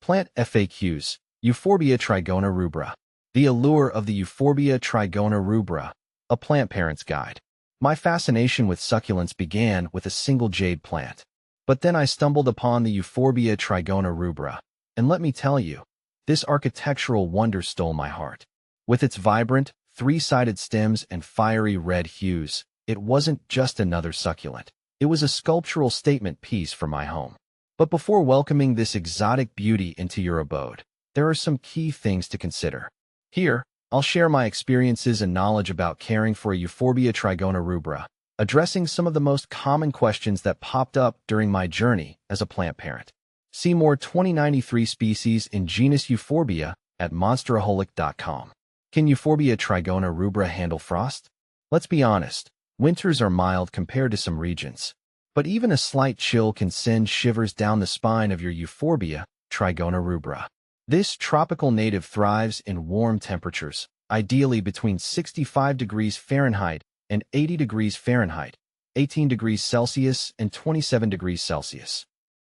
Plant FAQs. Euphorbia Trigona rubra. The allure of the Euphorbia Trigona rubra. A plant parent's guide. My fascination with succulents began with a single jade plant. But then I stumbled upon the Euphorbia Trigona rubra. And let me tell you, this architectural wonder stole my heart. With its vibrant, three-sided stems and fiery red hues, it wasn't just another succulent. It was a sculptural statement piece for my home. But before welcoming this exotic beauty into your abode, there are some key things to consider. Here, I'll share my experiences and knowledge about caring for a Euphorbia Trigona rubra, addressing some of the most common questions that popped up during my journey as a plant parent. See more 2093 species in genus Euphorbia at monsteraholic.com. Can Euphorbia Trigona rubra handle frost? Let's be honest, winters are mild compared to some regions. But even a slight chill can send shivers down the spine of your Euphorbia Trigona rubra. This tropical native thrives in warm temperatures, ideally between 65 degrees Fahrenheit and 80 degrees Fahrenheit, 18 degrees Celsius and 27 degrees Celsius.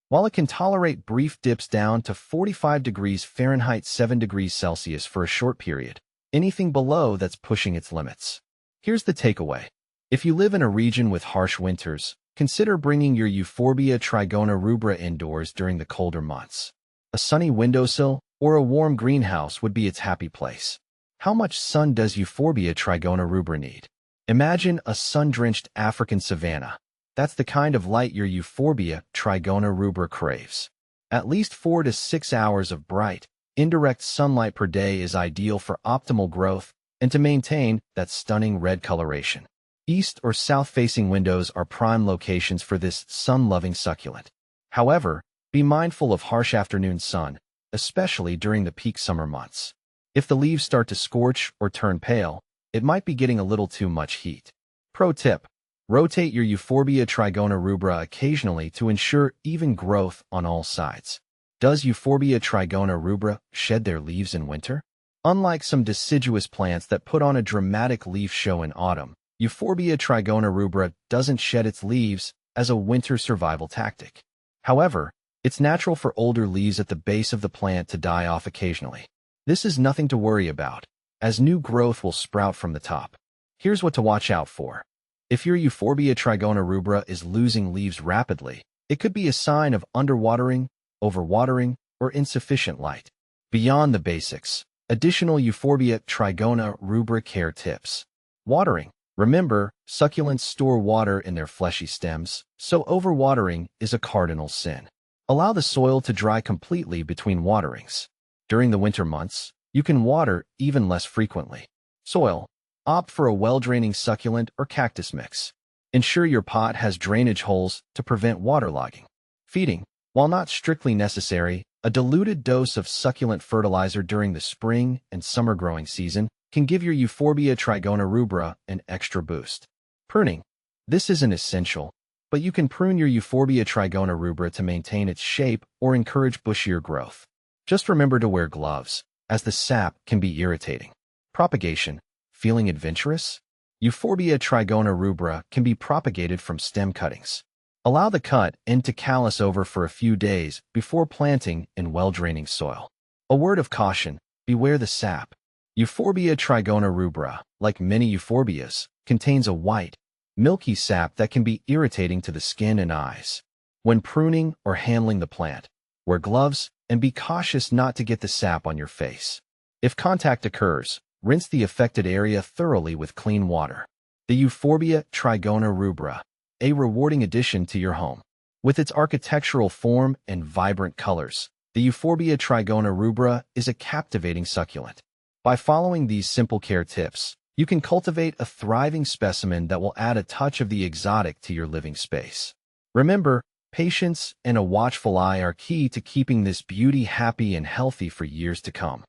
While it can tolerate brief dips down to 45 degrees Fahrenheit, 7 degrees Celsius for a short period, anything below that's pushing its limits. Here's the takeaway. If you live in a region with harsh winters, consider bringing your Euphorbia Trigona rubra indoors during the colder months. A sunny windowsill or a warm greenhouse would be its happy place. How much sun does Euphorbia Trigona rubra need? Imagine a sun-drenched African savanna. That's the kind of light your Euphorbia Trigona rubra craves. At least 4 to 6 hours of bright, indirect sunlight per day is ideal for optimal growth and to maintain that stunning red coloration. East or south-facing windows are prime locations for this sun-loving succulent. However, be mindful of harsh afternoon sun, especially during the peak summer months. If the leaves start to scorch or turn pale, it might be getting a little too much heat. Pro tip: rotate your Euphorbia Trigona rubra occasionally to ensure even growth on all sides. Does Euphorbia Trigona rubra shed their leaves in winter? Unlike some deciduous plants that put on a dramatic leaf show in autumn, Euphorbia Trigona rubra doesn't shed its leaves as a winter survival tactic. However, it's natural for older leaves at the base of the plant to die off occasionally. This is nothing to worry about, as new growth will sprout from the top. Here's what to watch out for. If your Euphorbia Trigona rubra is losing leaves rapidly, it could be a sign of underwatering, overwatering, or insufficient light. Beyond the basics, additional Euphorbia Trigona rubra care tips. Watering. Remember, succulents store water in their fleshy stems, so overwatering is a cardinal sin. Allow the soil to dry completely between waterings. During the winter months, you can water even less frequently. Soil. Opt for a well-draining succulent or cactus mix. Ensure your pot has drainage holes to prevent waterlogging. Feeding. While not strictly necessary, a diluted dose of succulent fertilizer during the spring and summer growing season can give your Euphorbia Trigona rubra an extra boost. Pruning. This isn't essential, but you can prune your Euphorbia Trigona rubra to maintain its shape or encourage bushier growth. Just remember to wear gloves, as the sap can be irritating. Propagation. Feeling adventurous? Euphorbia Trigona rubra can be propagated from stem cuttings. Allow the cut end to callus over for a few days before planting in well-draining soil. A word of caution: beware the sap. Euphorbia Trigona rubra, like many euphorbias, contains a white, milky sap that can be irritating to the skin and eyes. When pruning or handling the plant, wear gloves and be cautious not to get the sap on your face. If contact occurs, rinse the affected area thoroughly with clean water. The Euphorbia Trigona rubra, a rewarding addition to your home. With its architectural form and vibrant colors, the Euphorbia Trigona rubra is a captivating succulent. By following these simple care tips, you can cultivate a thriving specimen that will add a touch of the exotic to your living space. Remember, patience and a watchful eye are key to keeping this beauty happy and healthy for years to come.